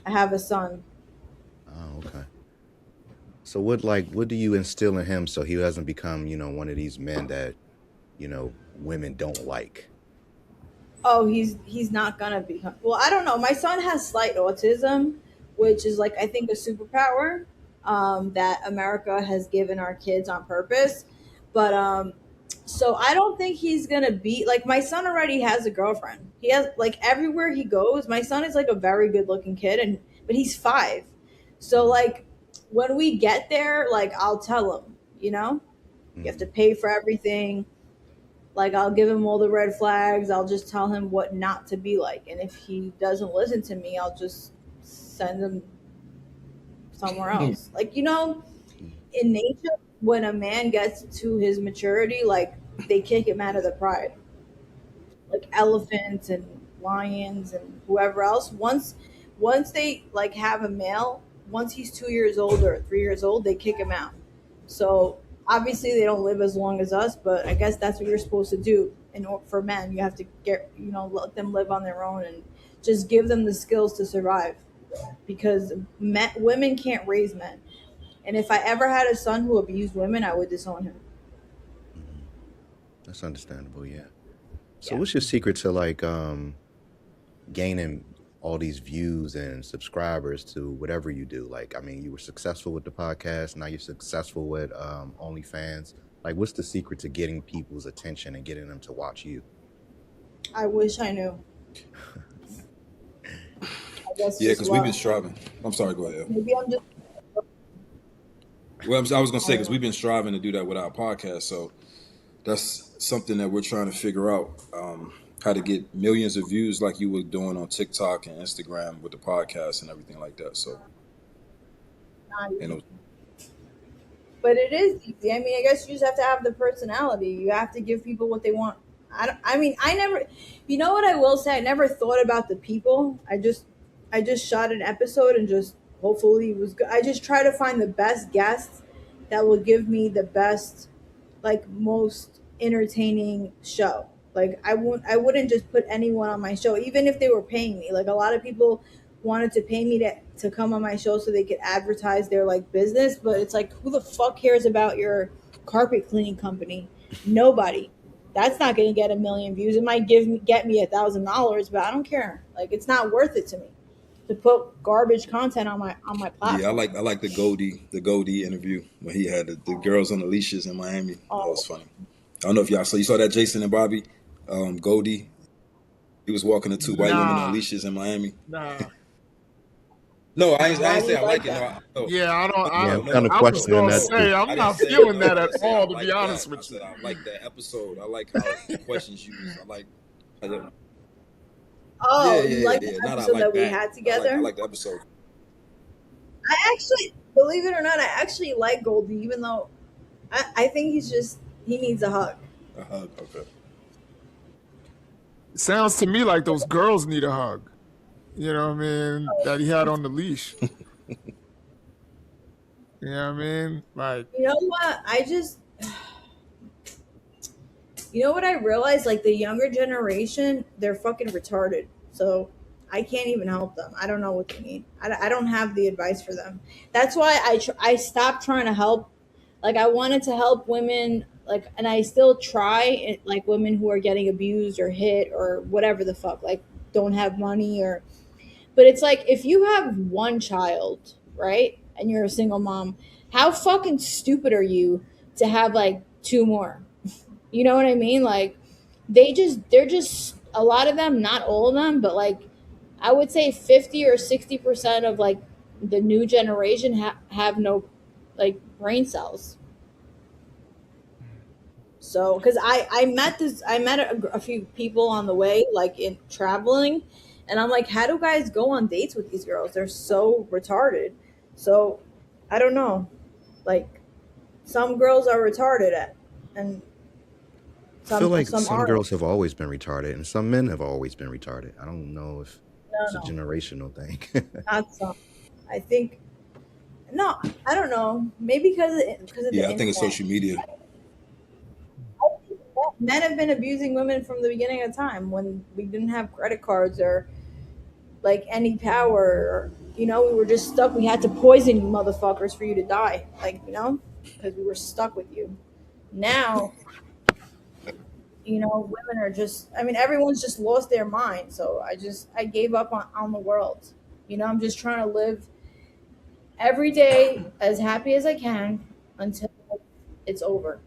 I have a son. Oh, okay. So what do you instill in him so he doesn't become, one of these men that, women don't like? Oh, he's not gonna become. Well, I don't know. My son has slight autism, which is like I think a superpower that America has given our kids on purpose. But so I don't think he's gonna be like my son already has a girlfriend. He has like everywhere he goes. My son is like a very good looking kid, and but he's 5. So like when we get there, like I'll tell him, you have to Mm, pay for everything. Like I'll give him all the red flags. I'll just tell him what not to be like. And if he doesn't listen to me, I'll just send him somewhere else. Like, mm, in nature, when a man gets to his maturity, like they kick him out of the pride. Like elephants and lions and whoever else. Once they like have a male, once he's 2 years old or 3 years old, they kick him out. So obviously they don't live as long as us, but I guess that's what you're supposed to do. For men, you have to let them live on their own and just give them the skills to survive. Because women can't raise men, and if I ever had a son who abused women, I would disown him. mm. That's understandable, yeah. So Yeah. what's your secret to like gaining all these views and subscribers to whatever you do? Like, I mean, you were successful with the podcast, now you're successful with OnlyFans. Like, what's the secret to getting people's attention and getting them to watch you? I wish I knew. I guess Yeah, just because we've been love. striving. I'm sorry, go ahead. Maybe I'm just. Well, I was gonna I say don't because we've know. been striving to do that with our podcast, so that's something that we're trying to figure out. How to get millions of views like you were doing on TikTok and Instagram with the podcast and everything like that. So, Not you easy. know, But it is easy. I mean, I guess you just have to have the personality. You have to give people what they want. I mean, I never. You know what I will say? I never thought about the people. I just shot an episode and just hopefully it was good. I just try to find the best guests that will give me the best, like most entertaining show. Like I wouldn't just put anyone on my show, even if they were paying me. Like a lot of people wanted to pay me to come on my show so they could advertise their like business, but it's like who the fuck cares about your carpet cleaning company? Nobody. That's not going to get a million views. It might get me $1,000, but I don't care. Like it's not worth it to me to put garbage content on my yeah, I platform. like I like the Goldie interview when he had the girls on the leashes in Miami. That was Oh funny. I don't know if y'all saw that Jason and Bobby, Goldie. He was walking the two white women on Nah, leashes in Miami. nah, No, I why ain't do say you I like like it. No, that? no, yeah, I don't. Yeah, I I'm no, kind no, of I was no, questioning gonna that no. say too. I'm I didn't not say feeling I that at didn't say I all. To be like that. honest I with said you. I like that episode. I like how the questions used. Yeah, Oh, you yeah, yeah, like the yeah. Not I episode like that we that. had I together? like the episode. I actually, believe it or not, I actually like Goldie, even though I think he needs a hug. Okay. It sounds to me like those girls need a hug. You know what I mean? That he had on the leash. You know what I mean? Like, You know what? You know what I realized? Like the younger generation, they're fucking retarded. So I can't even help them. I don't know what they need. I don't have the advice for them. That's why I stopped trying to help. Like I wanted to help women, like, and I still try, like women who are getting abused or hit or whatever the fuck, like don't have money or. But it's like if you have one child, right, and you're a single mom, how fucking stupid are you to have like two more? You know what I mean? Like they're just a lot of them, not all of them, but like I would say 50 or 60% of like the new generation have no like brain cells. So cuz I met a few people on the way like in traveling, and I'm like, how do guys go on dates with these girls? They're so retarded. So I don't know. Like some girls are retarded at and I feel like some some aren't. girls have always been retarded and some men have always been retarded. I don't know if No, it's a no, generational thing. not some. I think no, I don't know. Maybe because of the Yeah, I think it's internet. social media. I think that men have been abusing women from the beginning of time when we didn't have credit cards or like any power. Or, we were just stuck. We had to poison you motherfuckers for you to die, like, because we were stuck with you. Now, women are just. I mean, everyone's just lost their mind. So I gave up on the world. I'm just trying to live every day as happy as I can until it's over.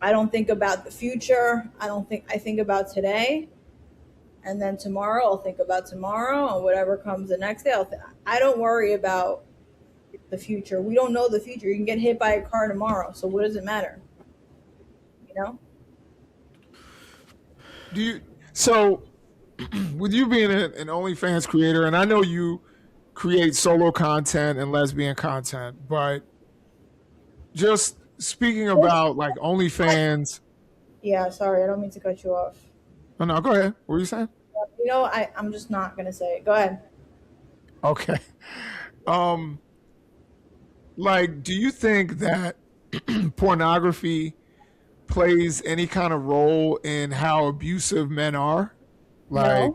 I don't think about the future. I think about today, and then tomorrow I'll think about tomorrow, and whatever comes the next day. I don't worry about the future. We don't know the future. You can get hit by a car tomorrow, so what does it matter? You know? So with you being an OnlyFans creator, and I know you create solo content and lesbian content, but just speaking about like OnlyFans. Yeah, sorry, I don't mean to cut you off. Oh no, go ahead. What were you saying? I'm just not gonna say it. Go ahead. Okay. Like, do you think that pornography plays any kind of role in how abusive men are? Like, No,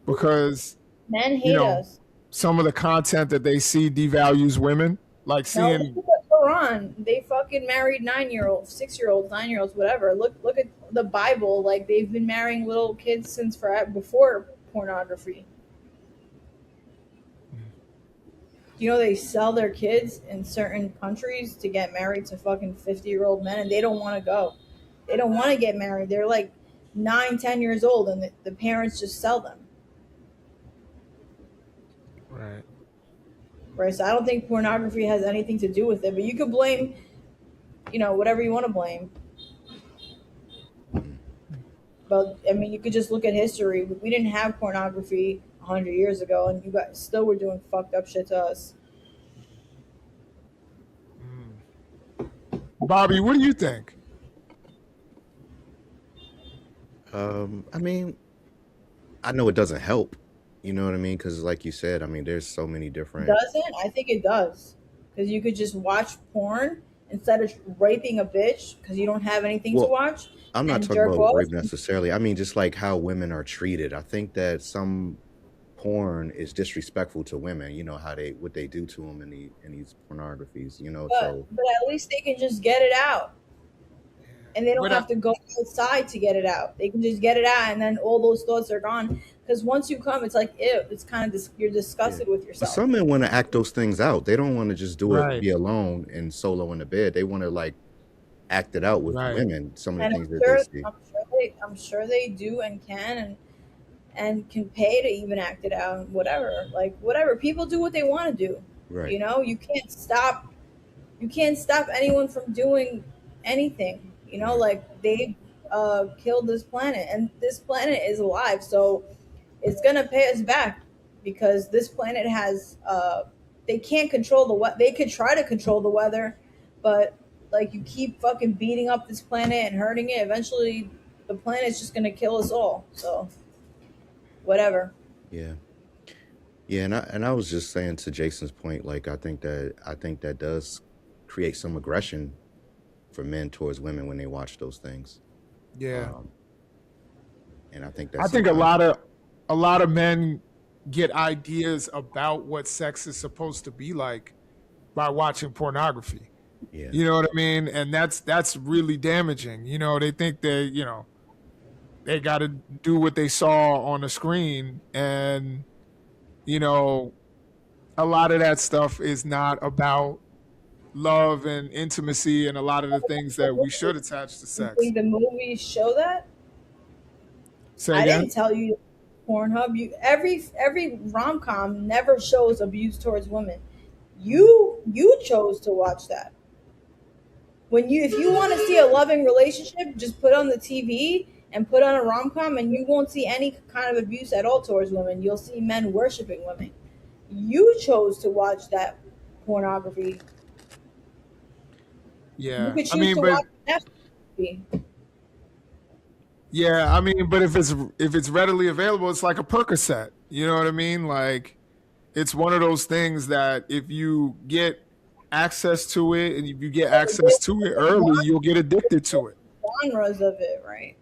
because men hate us. some of the content that they see devalues women. Like No, look seeing at the Quran. They fucking married 9-year-olds, 6-year-olds, 9-year-olds, whatever. Look at the Bible. Like, they've been marrying little kids since before pornography. They sell their kids in certain countries to get married to fucking 50-year-old men, and they don't want to go. They don't want to get married. They're like 9, 10 years old, and the parents just sell them. right. Right, so I don't think pornography has anything to do with it, but you could blame, whatever you want to blame. But I mean, you could just look at history. We didn't have pornography 100 years ago, and you guys still were doing fucked up shit to us. Bobby, what do you think? I mean, I know it doesn't help. You know what I mean? Because, like you said, I mean, there's so many different. Doesn't? I think it does, because you could just watch porn instead of raping a bitch because you don't have anything to Well, watch. I'm not And talking jerk about off. rape necessarily. I mean, just like how women are treated. I think that some porn is disrespectful to women. You know how what they do to them in these pornographies. So But at least they can just get it out. And they don't But have to go outside to get it out. They can just get it out, and then all those thoughts are gone. Because once you come, it's like, ew. It's kind of you're disgusted with but yourself. some men want to act those things out. They don't want to just do it, Right. be alone and solo in the bed. They want to like act it out with Right. women. Some of the And things that they see. I'm sure they do and can and can pay to even act it out and whatever. Like, whatever. People do what they want to do. Right. You can't stop anyone from doing anything. Like, they killed this planet, and this planet is alive, so it's gonna pay us back, because this planet has they can't control the weather. They could try to control the weather, but like, you keep fucking beating up this planet and hurting it, eventually the planet's just gonna kill us all. So whatever. Yeah. Yeah, and I was just saying to Jason's point, like I think that does create some aggression for men towards women when they watch those things. Yeah. And I think I think a lot of men get ideas about what sex is supposed to be like by watching pornography. Yeah. You know what I mean? And that's really damaging. They think they got to do what they saw on the screen, and a lot of that stuff is not about love and intimacy and a lot of the things that we should attach to You sex. think the movies show that? Say I again? didn't tell you. Pornhub. Every rom-com never shows abuse towards women. You chose to watch that. If you want to see a loving relationship, just put on the TV and put on a rom-com, and you won't see any kind of abuse at all towards women. You'll see men worshiping women. You chose to watch that pornography. Yeah. You could choose to watch Netflix. Yeah, I mean, but if it's readily available, it's like a Percocet. You know what I mean? Like, it's one of those things that if you get access to it, and if you get access to it early, you'll get addicted to it. Genres of it, right?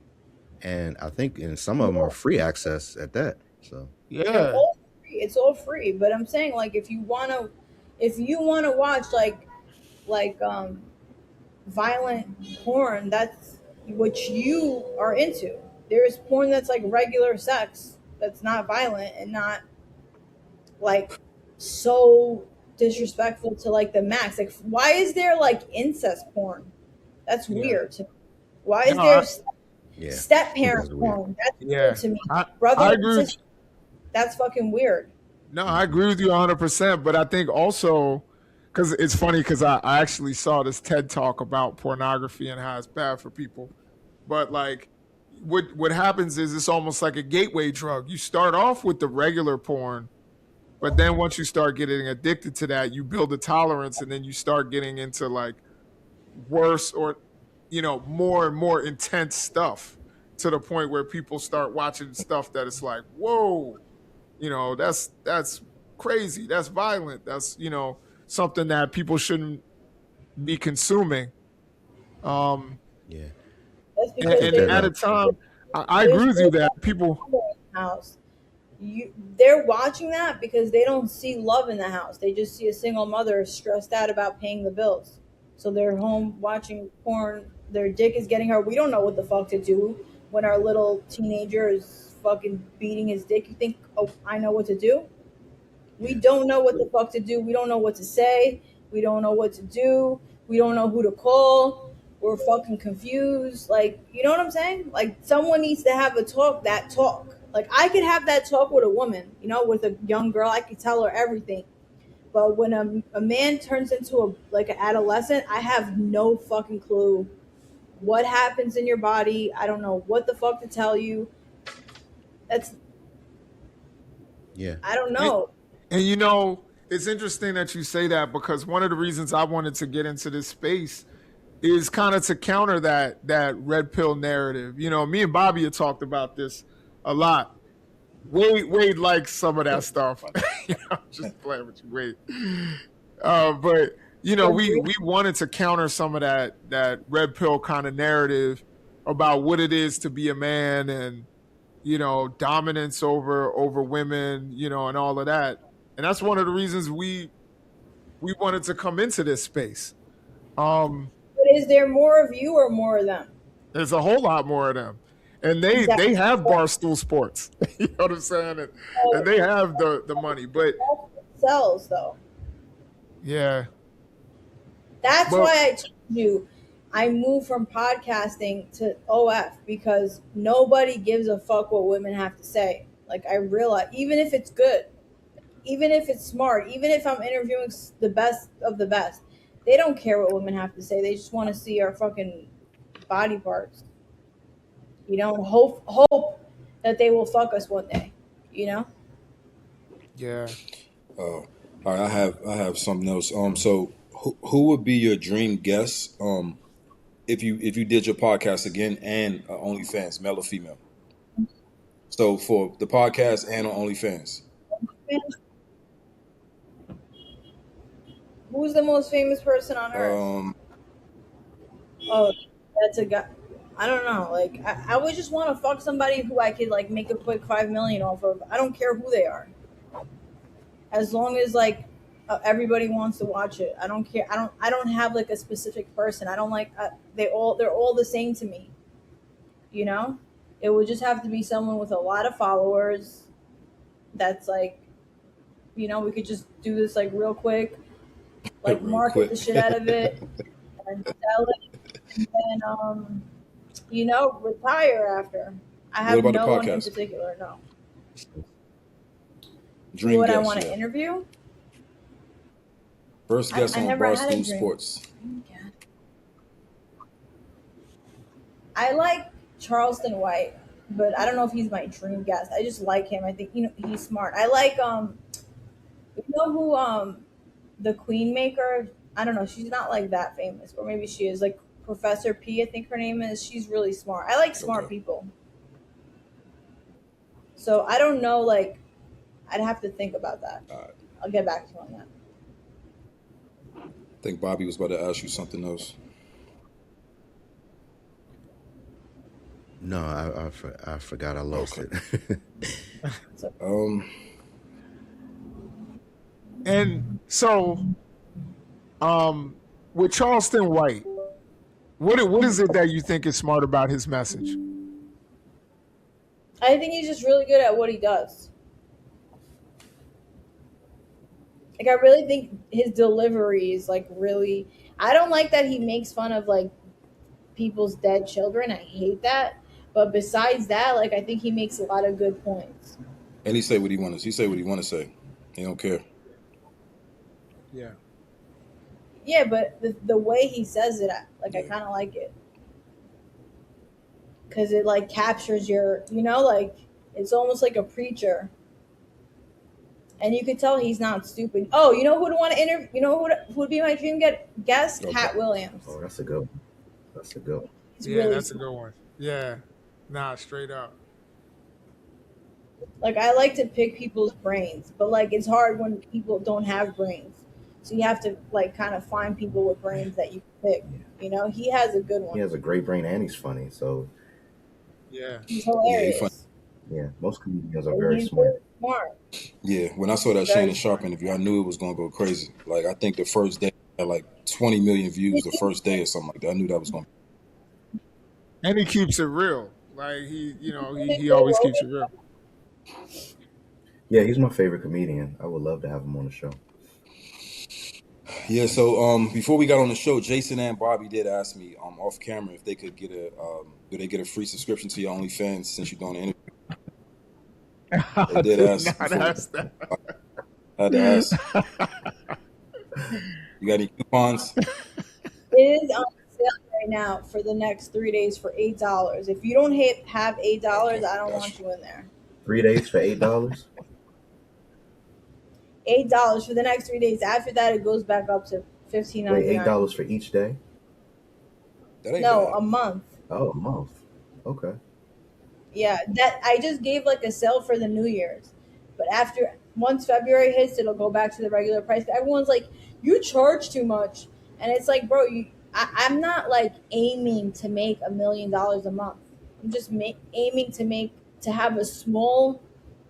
And I think in some of them are free access at that. So Yeah. Also, It's all free. But I'm saying like if you wanna watch like violent porn, that's what you are into. There's porn that's like regular sex that's not violent and not like so disrespectful to like the max. Like why is there like incest porn? That's Yeah. weird to me. Why is No, there Yeah, step it is parent weird. porn? That's yeah. weird to me. I Brother I and agree with sister, that's fucking weird. No, I agree with you 100%. But I think also, because it's funny, because I actually saw this TED talk about pornography and how it's bad for people. But like, what happens is it's almost like a gateway drug. You start off with the regular porn, but then once you start getting addicted to that, you build a tolerance, and then you start getting into like worse or more and more intense stuff to the point where people start watching stuff that it's like, whoa, that's crazy, that's violent, that's something that people shouldn't be consuming. um Yeah, That's and, because and because at a time, I there's agree with you that people, in the house. They're watching that because they don't see love in the house. They just see a single mother stressed out about paying the bills. So they're home watching porn. Their dick is getting hard. We don't know what the fuck to do when our little teenager is fucking beating his dick. You think, oh, I know what to do? We yeah, don't know what the fuck to do. We don't know what to say. We don't know what to do. We don't know who to call. We're fucking confused. Like, you know what I'm saying? Like, someone needs to have a talk, that talk. Like, I could have that talk with a woman, with a young girl. I could tell her everything. But when a man turns into like an adolescent, I have no fucking clue what happens in your body. I don't know what the fuck to tell you. That's, yeah, I don't and, know. and it's interesting that you say that, because one of the reasons I wanted to get into this space is kind of to counter that red pill narrative. Me and Bobby had talked about this a lot. Wade likes some of that stuff. I'm just playing with you, Wade. But we wanted to counter some of that red pill kind of narrative about what it is to be a man, and dominance over women, and all of that. And that's one of the reasons we wanted to come into this space. But is there more of you or more of them? There's a whole lot more of them, and they Exactly. have Barstool Sports. You know what I'm saying? And So they have the money, but that's what sells though. yeah, That's but why I told you I moved from podcasting to OF because nobody gives a fuck what women have to say. Like I realize, even if it's good, even if it's smart, even if I'm interviewing the best of the best, they don't care what women have to say. They just want to see our fucking body parts. Hope that they will fuck us one day. You know. yeah. All right, I have something else. So who would be your dream guest? If you did your podcast again and OnlyFans, male or female? So for the podcast and on OnlyFans. Who's the most famous person on earth? Oh, that's a guy. I don't know. Like, I would just want to fuck somebody who I could like make a quick 5 million off of. I don't care who they are, as long as like everybody wants to watch it. I don't care. I don't have like a specific person. I don't like. They're all the same to me. You know, it would just have to be someone with a lot of followers. That's like, we could just do this like real quick, like Real market the quick. shit out of it and sell it, and then retire after. I What have about the no one in podcast? particular. No. Who Dream would I guest, want to yeah. interview? First guest I on never had a Barstool dream. Sports. I like Charleston White, but I don't know if he's my dream guest. I just like him. I think he's smart. I like who the Queen Maker. I don't know. She's not like that famous, or maybe she is. Like Professor P, I think her name is. She's really smart. I like smart Okay. people. So I don't know. Like, I'd have to think about that. All right. I'll get back to you on that. I think Bobby was about to ask you something else. No, I forgot I lost Okay. it. Um, And so, with Charleston White, what is it that you think is smart about his message? I think he's just really good at what he does. Like, I really think his delivery is like really. I don't like that he makes fun of like people's dead children. I hate that. But besides that, like, I think he makes a lot of good points. And he say what he wants. He say what he want to say. He don't care. Yeah. Yeah, but the way he says it, I Yeah. kind of like it. Because it, like, captures your, like, it's almost like a preacher. And you could tell he's not stupid. Oh, you know who'd want to interview? You know who would be my dream guest? Okay. Cat Williams. Oh, that's a good one. That's a good one. He's Yeah, really that's a smart. good one. Yeah. Nah, straight up. Like, I like to pick people's brains, but like it's hard when people don't have brains. So you have to like kind of find people with brains that you can pick. He has a good He one. has a great brain and he's funny. So Yeah. He's Yeah, he funny. hilarious. yeah, most comedians are But very he's smart. really smart. Yeah, when I saw that Very Shannon Sharp interview, I knew it was gonna go crazy. Like I think the first day had like 20 million views the first day or something like that. I knew that was gonna. And he keeps it real. Like he always keeps it real. Yeah, he's my favorite comedian. I would love to have him on the show. Yeah. So before we got on the show, Jason and Bobby did ask me off camera if they could get do they get a free subscription to your OnlyFans since you're doing the interview. They did ask. Not ask that. I had to ask. You got any coupons? It is on sale right now for the next 3 days for $8. If you don't have $8, I don't want you in there. 3 days for $8. $8 for the next 3 days. After that, it goes back up to $15.99. Wait, $8 for each day? That ain't No, bad. a month. Oh, a month. Okay. Yeah, that I just gave like a sale for the New Year's, but once February hits, it'll go back to the regular price. Everyone's like, "You charge too much," and it's like, bro, I'm not like aiming to make $1 million a month. I'm just aiming to have a small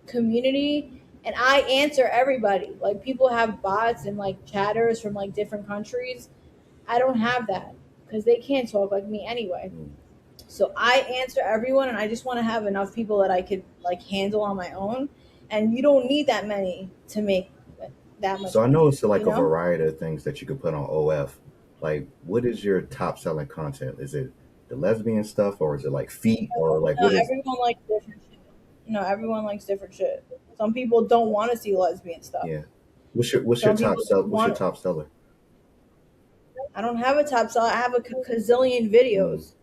community, and I answer everybody. Like people have bots and like chatters from like different countries. I don't have that because they can't talk like me anyway. So I answer everyone, and I just want to have enough people that I could like handle on my own. And you don't need that many to make that much. So I know it's like you a know? variety of things that you could put on OF. Like, what is your top selling content? Is it the lesbian stuff, or is it like feet, or like No, what is? everyone likes different shit. No, everyone likes different shit. Some people don't want to see lesbian stuff. Yeah. What's your Some top people seller? What's want- your top seller? I don't have a top seller. I have a gazillion videos.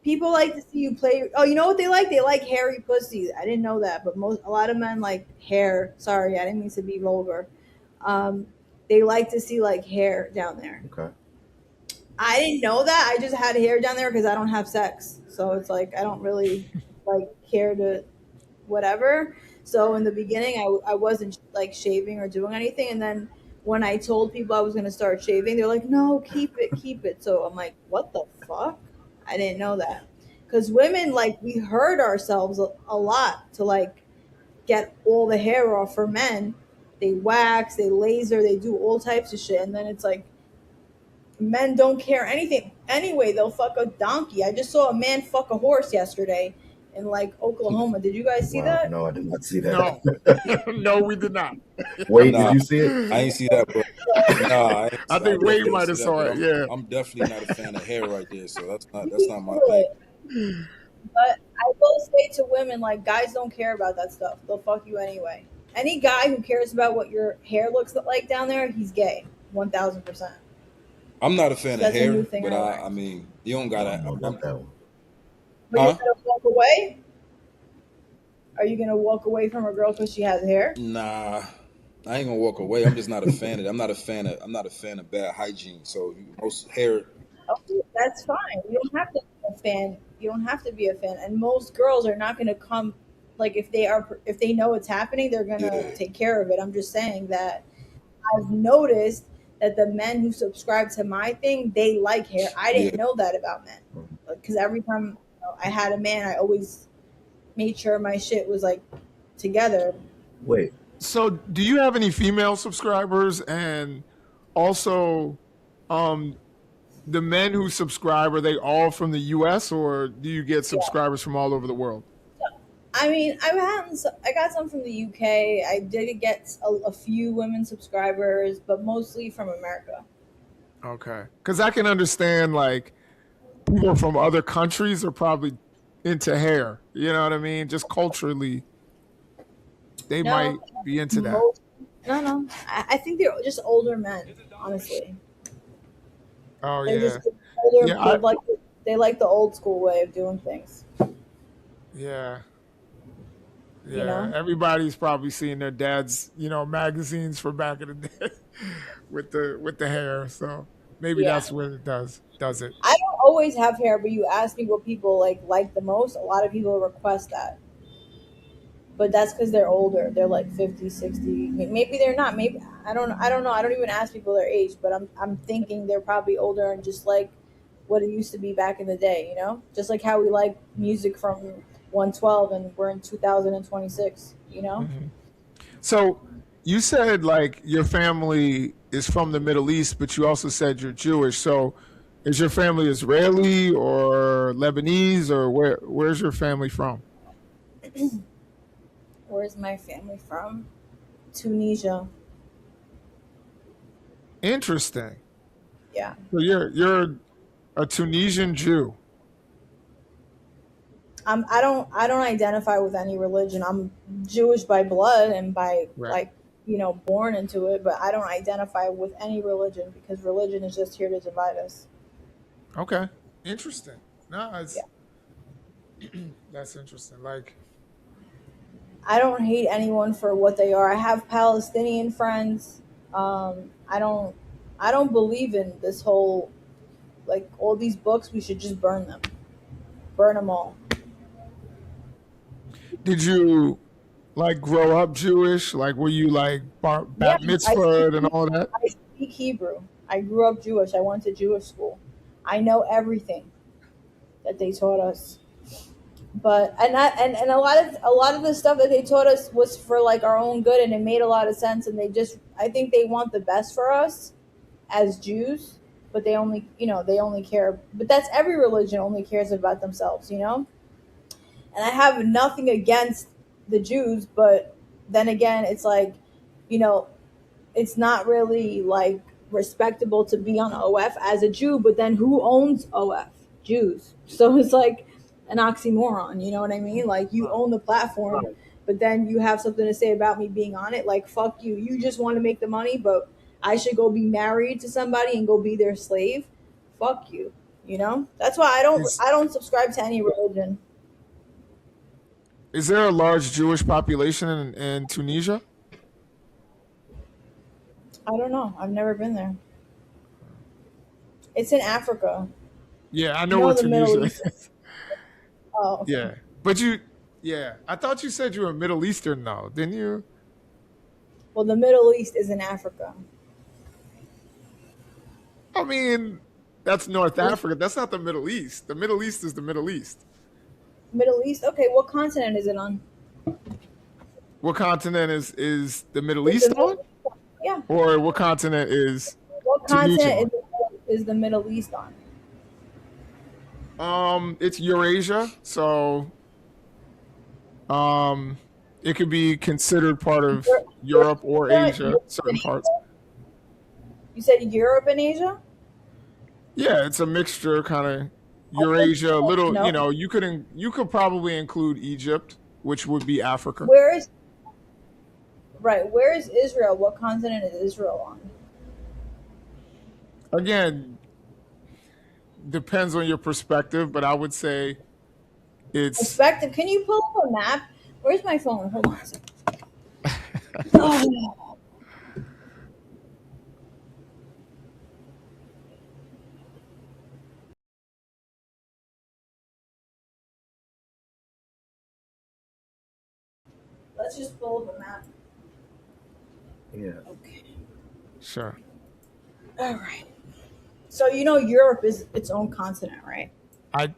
People like to see you play. Oh, you know what they like? They like hairy pussies. I didn't know that, but a lot of men like hair. Sorry, I didn't mean to be vulgar. They like to see like hair down there. Okay. I didn't know that. I just had hair down there because I don't have sex, so it's like I don't really like care to whatever. So in the beginning, I wasn't like shaving or doing anything, and then when I told people I was going to start shaving, they're like, "No, keep it, keep it." So I'm like, "What the fuck?" I didn't know that. Because women, like, we hurt ourselves a lot to, like, get all the hair off. For men, they wax, they laser, they do all types of shit. And then it's like, men don't care anything. Anyway, they'll fuck a donkey. I just saw a man fuck a horse yesterday in, like, Oklahoma. Did you guys see Wow. that? No, I did not see that. No. No, we did not. Wait, Nah. did you see it? I ain't see that, but nah, I think Wade might have saw it. Yeah. I'm definitely not a fan of hair right there, so that's not my thing. But I will say to women, like, guys don't care about that stuff. They'll fuck you anyway. Any guy who cares about what your hair looks like down there, he's gay. 1,000%. I'm not a fan of That's a hair, new thing but I I learned. mean, you don't I gotta. don't know about that one. But Huh? you're going to walk away? Are you going to walk away from a girl because she has hair? Nah, I ain't gonna walk away. I'm just not a fan of it. I'm not a fan of bad hygiene. So most hair. Okay, that's fine. You don't have to be a fan. You don't have to be a fan. And most girls are not going to come, like, if they know it's happening, they're going to Yeah. take care of it. I'm just saying that I've noticed that the men who subscribe to my thing, they like hair. I didn't know that about men. Because every time I had a man, I always made sure my shit was, like, together. Wait. So, do you have any female subscribers? And also, um, the men who subscribe, are they all from the U.S. or do you get Yeah. subscribers from all over the world? I mean, I got some from the UK. I did get a few women subscribers, but mostly from America. Okay, because I can understand like people from other countries are probably into hair. You know what I mean? Just culturally, they No, might be into that. most no. I think they're just older men. Honestly, Oh they're yeah, just older. yeah, They like the old school way of doing things. yeah, You yeah. know. Everybody's probably seen their dad's, magazines from back in the day with the hair. So maybe Yeah. that's what it does it. I don't always have hair, but you ask me what people like the most. A lot of people request that. But that's because they're older. They're like 50, 60. Maybe they're not. Maybe I don't know. I don't even ask people their age, but I'm thinking they're probably older and just like what it used to be back in the day. You know, just like how we like music from 112 and we're in 2026. You know. Mhm. So you said like your family is from the Middle East, but you also said you're Jewish. So is your family Israeli or Lebanese or where's your family from? Where's my family from? Tunisia. Interesting. Yeah. So you're a Tunisian Jew. I don't identify with any religion. I'm Jewish by blood and by Right. like born into it, but I don't identify with any religion because religion is just here to divide us. Okay. Interesting. No, Yeah. that's interesting. Like, I don't hate anyone for what they are. I have Palestinian friends. I don't believe in this whole like all these books. We should just burn them all. did you like grow up Jewish? Like, were you like Yeah, bat mitzvah and all that? I speak Hebrew. I grew up Jewish. I went to Jewish school. I know everything that they taught us. But and a lot of the stuff that they taught us was for like our own good and it made a lot of sense and they just I think they want the best for us as Jews, but they only care but that's every religion only cares about themselves, you know? And I have nothing against the Jews, but then again, it's like, you know, it's not really like respectable to be on OF as a Jew, but then who owns OF? Jews. So it's like an oxymoron, you know what I mean? Like you own the platform, but then you have something to say about me being on it. Like fuck you. You just want to make the money, but I should go be married to somebody and go be their slave. Fuck you. You know? That's why Is I don't subscribe to any religion. is there a large Jewish population in Tunisia? I don't know. I've never been there. It's in Africa. Yeah, I You know know where the Middle Tunisia East. is. Oh, okay. Yeah. Yeah. I thought you said you were Middle Eastern though, didn't you? Well, the Middle East is in Africa. I mean, that's North Where's Africa. That's not the Middle East. The Middle East is the Middle East. Middle East? Okay, what continent is it on? What continent is the Middle Is the East on? Middle Yeah. Or what continent is What Tunisia continent is the Middle East on? on? It's Eurasia, so um, it could be considered part of Europe or Asia, certain parts. You said Europe and Asia? Yeah, it's a mixture, kind of Eurasia. A little, No. you could probably include Egypt, which would be Africa. Where is right? Where is Israel? What continent is Israel on? Again, depends on your perspective, but I would say it's Perspective. Can you pull up a map? Where's my phone? Hold on a second. Oh, let's just pull up a map. Yeah. Okay. sure. All right. So you know Europe is its own continent, right? I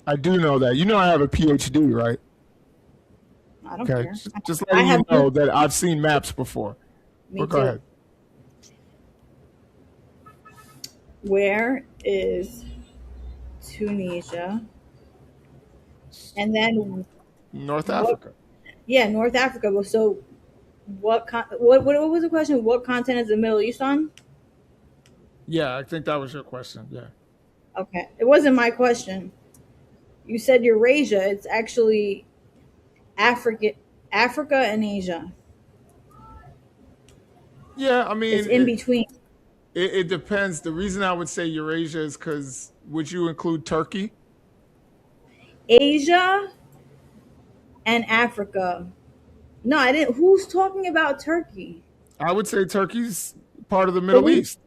I do know that. You know I have a PhD, right? I don't Okay, care. just I letting you have know that I've seen maps before. me But go too. ahead. Where is Tunisia? And then North what? Africa. Yeah, North Africa. Well, so what was the question? What continent is the Middle East on? Yeah, I think that was your question. Yeah. Okay, it wasn't my question. You said Eurasia. It's actually Africa and Asia. Yeah, I It's mean, in between it depends. The reason I would say Eurasia is because would you include Turkey? Asia and Africa. No, I didn't. Who's talking about Turkey? I would say Turkey's part of the But Middle we East.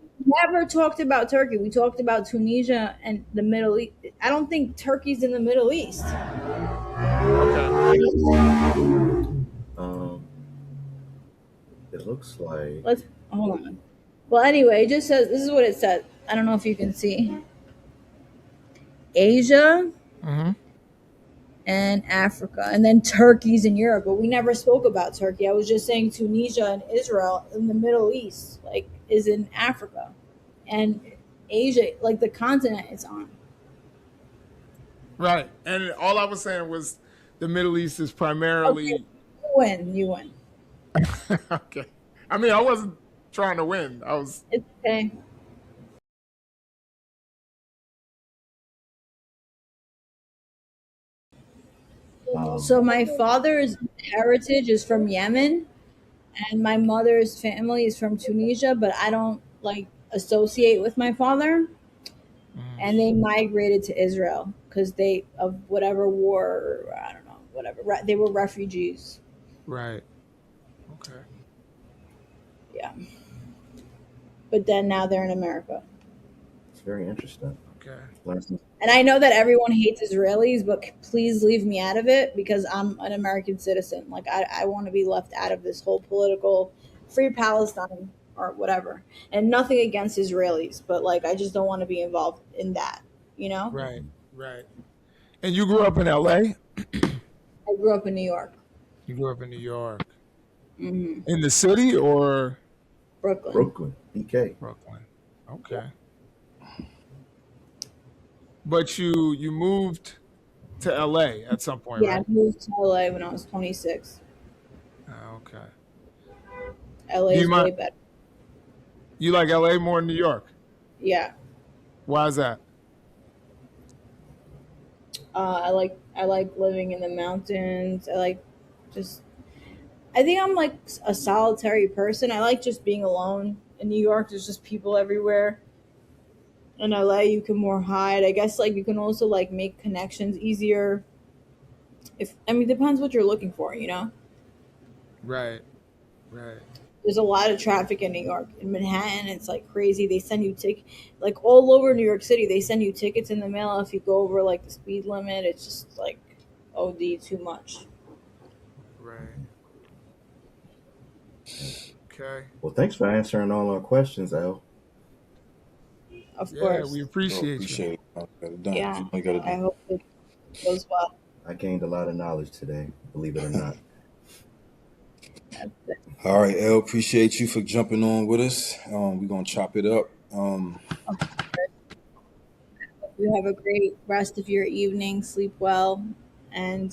never talked about Turkey. We talked about Tunisia and the Middle East. I don't think Turkey's in the Middle East. Okay. Um, it looks like Let's hold on. Well, anyway, it just says this is what it said. I don't know if you can see Asia Hmm. and Africa, and then Turkey's in Europe. But we never spoke about Turkey. I was just saying Tunisia and Israel in the Middle East, like, is in Africa, and Asia, like the continent, it's on. Right. And all I was saying was the Middle East is Okay, primarily you win. You win. okay. I mean, I wasn't trying to win. I was It's okay. um, So my father's heritage is from Yemen, and my mother's family is from Tunisia, but I don't like associate with my father. Mhm. And they migrated to Israel because they of whatever war, I don't know, whatever. They were refugees. right. Okay. Yeah, but then now they're in America. it's very interesting. Okay. Learn some- And I know that everyone hates Israelis, but please leave me out of it because I'm an American citizen. Like I want to be left out of this whole political free Palestine or whatever. And nothing against Israelis, but like I just don't want to be involved in that, you know? Right. Right. And you grew up in LA? I grew up in New York. You grew up in New York. Hmm. In the city or Brooklyn. Brooklyn, BK. Brooklyn? Yeah. Okay. But you moved to LA at some point, Yeah, I right? moved to LA when I was 26. Okay. LA Do you is mind way better. you like LA more than New York? Yeah. Why is that? I like living in the mountains. I like just I think I'm like a solitary person. I like just being alone. In New York, there's just people everywhere. In LA, you can more hide. I guess like you can also like make connections easier. If I mean, depends what you're looking for. You know, Right. Right. there's a lot of traffic in New York. In Manhattan, it's like crazy. They send you like all over New York City. They send you tickets in the mail if you go over like the speed limit. It's just like OD too much. Right. Okay. Well, thanks for answering all our questions, Elle. Of Yeah, we course, Oh, appreciate you. appreciate it. I got it done. yeah. I got it I done. hope it goes well. I gained a lot of knowledge today, believe it or not. That's it. All right, Elle, appreciate you for jumping on with us. We're gonna chop it up. You have a great rest of your evening. Sleep well, and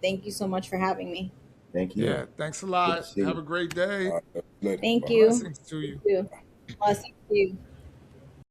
thank you so much for having me. Thank you. Yeah, thanks a Good to lot. see Have you. a great day. All right, later. Thank Bye. you. Blessings to you. You too. Blessings to you.